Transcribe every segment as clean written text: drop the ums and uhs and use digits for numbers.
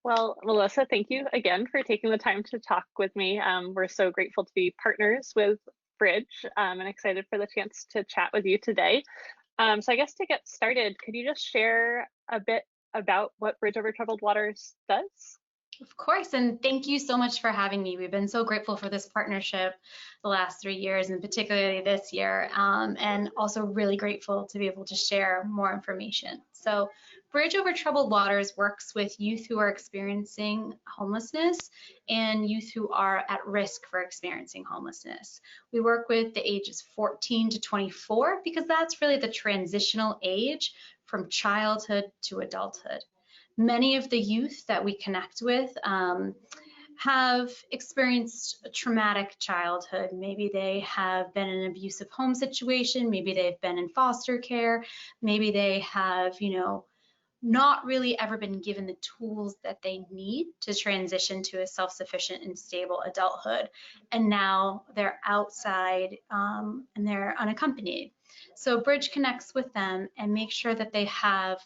Well, Melissa, thank you again for taking the time to talk with me. We're so grateful to be partners with Bridge and excited for the chance to chat with you today. So I guess to get started, could you just share a bit about what Bridge Over Troubled Waters does? Of course, and thank you so much for having me. We've been so grateful for this partnership the last 3 years, and particularly this year, and also really grateful to be able to share more information. So, Bridge Over Troubled Waters works with youth who are experiencing homelessness and youth who are at risk for experiencing homelessness. We work with the ages 14 to 24 because that's really the transitional age from childhood to adulthood. Many of the youth that we connect with have experienced a traumatic childhood. Maybe they have been in an abusive home situation, maybe they've been in foster care, maybe they have, not really ever been given the tools that they need to transition to a self-sufficient and stable adulthood. And now they're outside and they're unaccompanied. So Bridge connects with them and makes sure that they have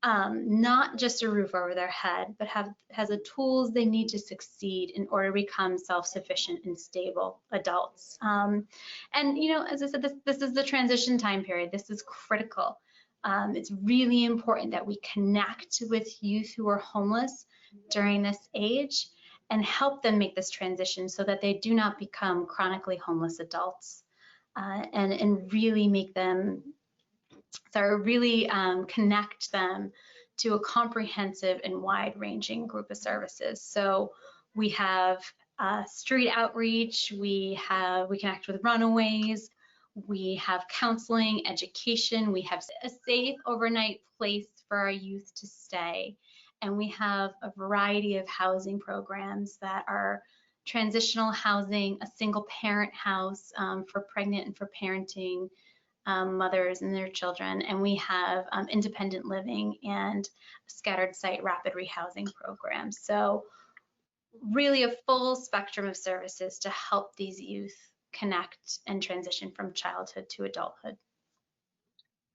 not just a roof over their head, but has the tools they need to succeed in order to become self-sufficient and stable adults. And as I said, this is the transition time period. This is critical. It's really important that we connect with youth who are homeless during this age and help them make this transition so that they do not become chronically homeless adults, and really make them connect them to a comprehensive and wide-ranging group of services. So we have street outreach, we connect with runaways, we have counseling, education, we have a safe overnight place for our youth to stay, and we have a variety of housing programs that are transitional housing, a single parent house for pregnant and for parenting mothers and their children, and we have independent living and scattered site rapid rehousing programs. So really a full spectrum of services to help these youth connect and transition from childhood to adulthood.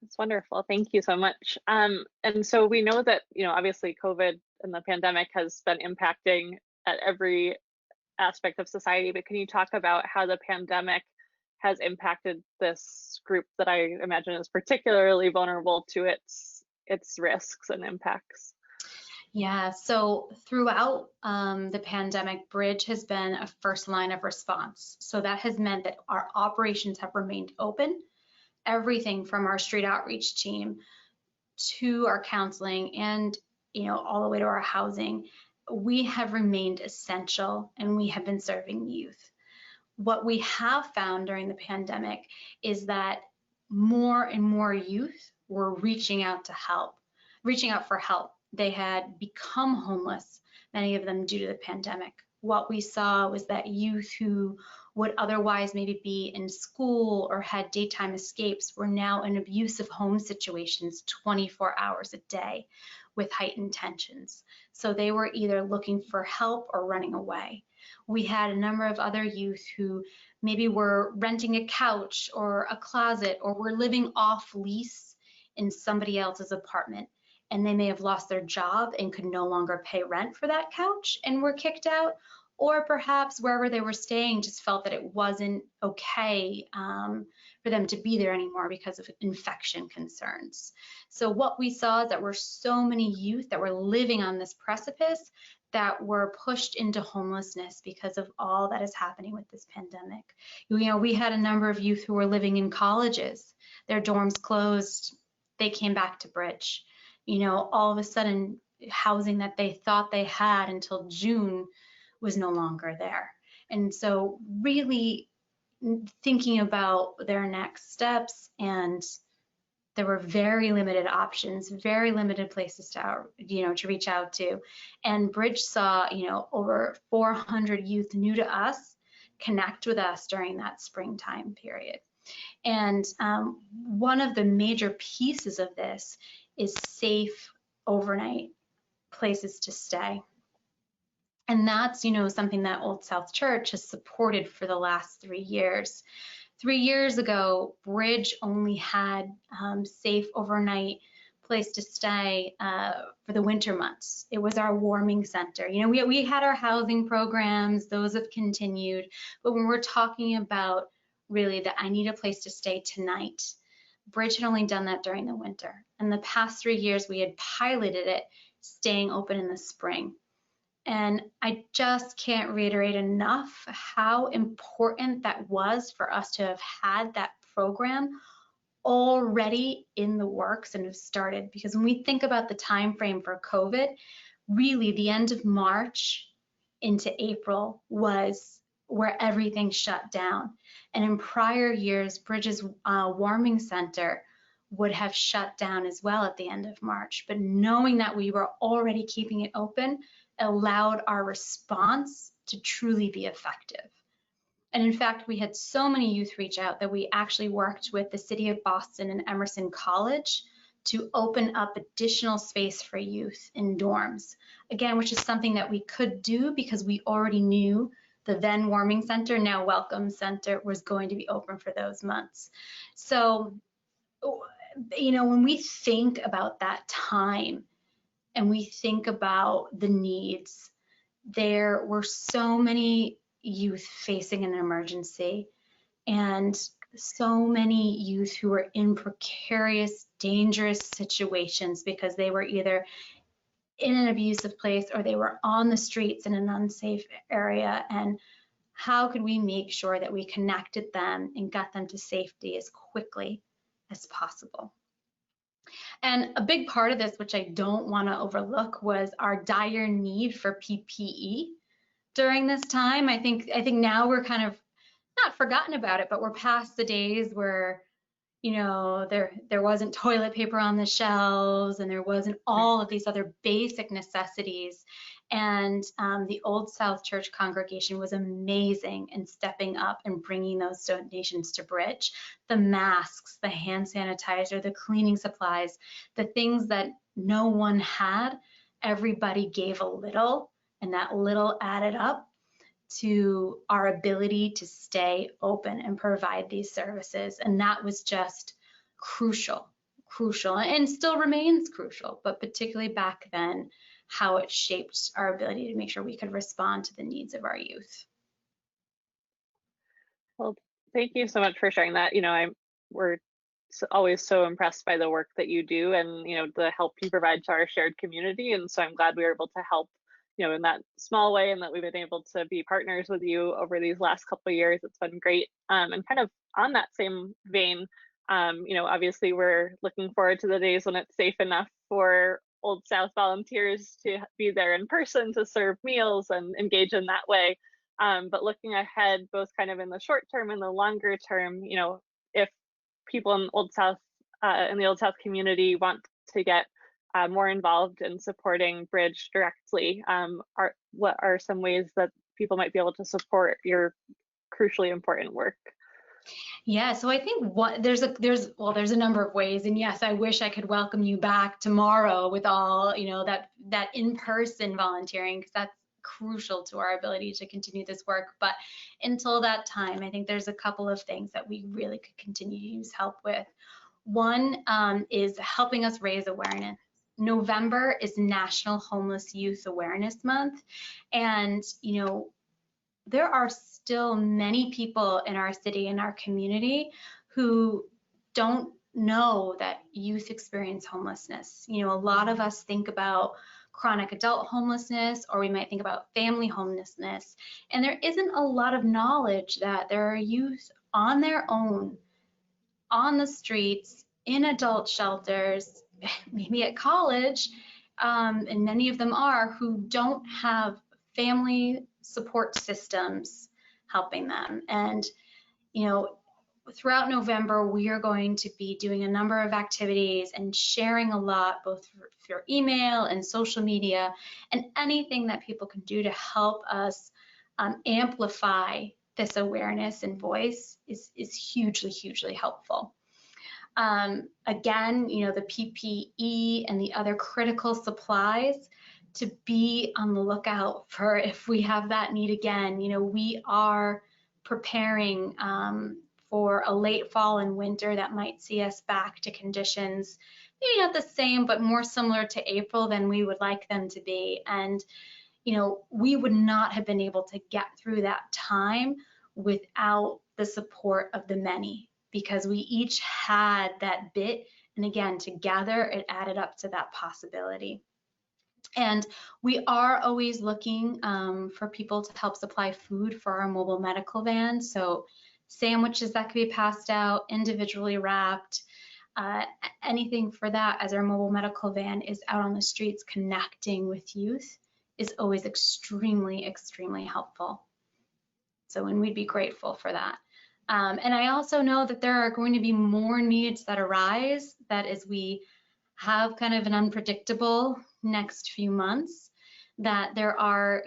That's wonderful. Thank you so much. And so we know that, obviously COVID and the pandemic has been impacting at every aspect of society, but can you talk about how the pandemic has impacted this group that I imagine is particularly vulnerable to its risks and impacts? Yeah, so throughout the pandemic, Bridge has been a first line of response. So that has meant that our operations have remained open, everything from our street outreach team to our counseling and all the way to our housing. We have remained essential and we have been serving youth. What we have found during the pandemic is that more and more youth were reaching out for help. They had become homeless, many of them due to the pandemic. What we saw was that youth who would otherwise maybe be in school or had daytime escapes were now in abusive home situations 24 hours a day with heightened tensions. So they were either looking for help or running away. We had a number of other youth who maybe were renting a couch or a closet or were living off lease in somebody else's apartment, and they may have lost their job and could no longer pay rent for that couch and were kicked out, or perhaps wherever they were staying just felt that it wasn't okay for them to be there anymore because of infection concerns. So what we saw is that were so many youth that were living on this precipice that were pushed into homelessness because of all that is happening with this pandemic. We had a number of youth who were living in colleges, their dorms closed, they came back to Bridge. All of a sudden, housing that they thought they had until June was no longer there. And so really thinking about their next steps, and there were very limited options, very limited places to reach out to. And Bridge saw, over 400 youth new to us connect with us during that springtime period. And one of the major pieces of this is safe overnight places to stay. And that's, something that Old South Church has supported for the last 3 years. 3 years ago, Bridge only had safe overnight place to stay for the winter months. It was our warming center. You know, we had our housing programs, those have continued, but when we're talking about really that I need a place to stay tonight, Bridge had only done that during the winter. And the past 3 years, we had piloted it, staying open in the spring. And I just can't reiterate enough how important that was for us to have had that program already in the works and have started. Because when we think about the time frame for COVID, really the end of March into April was where everything shut down. And in prior years, Bridge's warming center would have shut down as well at the end of March. But knowing that we were already keeping it open allowed our response to truly be effective. And in fact, we had so many youth reach out that we actually worked with the City of Boston and Emerson College to open up additional space for youth in dorms. Again, which is something that we could do because we already knew the then warming center, now welcome center, was going to be open for those months. So, you know, when we think about that time and we think about the needs, there were so many youth facing an emergency and so many youth who were in precarious, dangerous situations because they were either in an abusive place or they were on the streets in an unsafe area. And how could we make sure that we connected them and got them to safety as quickly as possible? And a big part of this, which I don't want to overlook, was our dire need for PPE during this time. I think now we're kind of not forgotten about it, but we're past the days where, you know, there wasn't toilet paper on the shelves and there wasn't all of these other basic necessities. And the Old South Church congregation was amazing in stepping up and bringing those donations to Bridge. The masks, the hand sanitizer, the cleaning supplies, the things that no one had, everybody gave a little, and that little added up to our ability to stay open and provide these services. And that was just crucial, and still remains crucial, but particularly back then, how it shaped our ability to make sure we could respond to the needs of our youth. Well, thank you so much for sharing that. You know, we're always so impressed by the work that you do and, you know, the help you provide to our shared community. And so I'm glad we were able to help, you know, in that small way, and that we've been able to be partners with you over these last couple of years. It's been great. And kind of on that same vein, you know, obviously we're looking forward to the days when it's safe enough for Old South volunteers to be there in person to serve meals and engage in that way. But looking ahead, both kind of in the short term and the longer term, you know, if people in Old South, in the Old South community want to get more involved in supporting Bridge directly, what are some ways that people might be able to support your crucially important work? Yeah, so I think there's a number of ways, and yes, I wish I could welcome you back tomorrow with all, you know, that in-person volunteering, because that's crucial to our ability to continue this work. But until that time, I think there's a couple of things that we really could continue to use help with. One is helping us raise awareness. November is National Homeless Youth Awareness Month, and you know, there are still many people in our city, in our community, who don't know that youth experience homelessness. You know, a lot of us think about chronic adult homelessness, or we might think about family homelessness, and there isn't a lot of knowledge that there are youth on their own, on the streets, in adult shelters, maybe at college, and many of them are, who don't have family support systems helping them. And, you know, throughout November, we are going to be doing a number of activities and sharing a lot, both through email and social media, and anything that people can do to help us amplify this awareness and voice is hugely, hugely helpful. Again, you know, the PPE and the other critical supplies, to be on the lookout for if we have that need again. You know, we are preparing for a late fall and winter that might see us back to conditions maybe not the same, but more similar to April than we would like them to be. And, we would not have been able to get through that time without the support of the many, because we each had that bit. And again, together it added up to that possibility. And we are always looking for people to help supply food for our mobile medical van. So sandwiches that could be passed out, individually wrapped, anything for that, as our mobile medical van is out on the streets connecting with youth, is always extremely, extremely helpful. So, and we'd be grateful for that. And I also know that there are going to be more needs that arise, that as we have kind of an unpredictable next few months, that there are,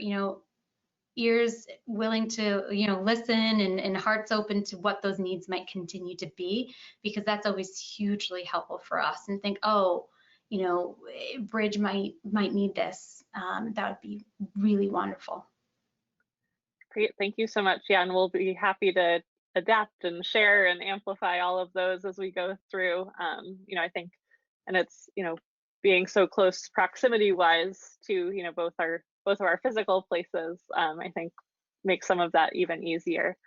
ears willing to, listen, and hearts open to what those needs might continue to be, because that's always hugely helpful for us. And think, oh, Bridge might need this. That would be really wonderful. Great, thank you so much. Yeah, and we'll be happy to adapt and share and amplify all of those as we go through. I think, and it's, being so close proximity wise to, both of our physical places, I think makes some of that even easier.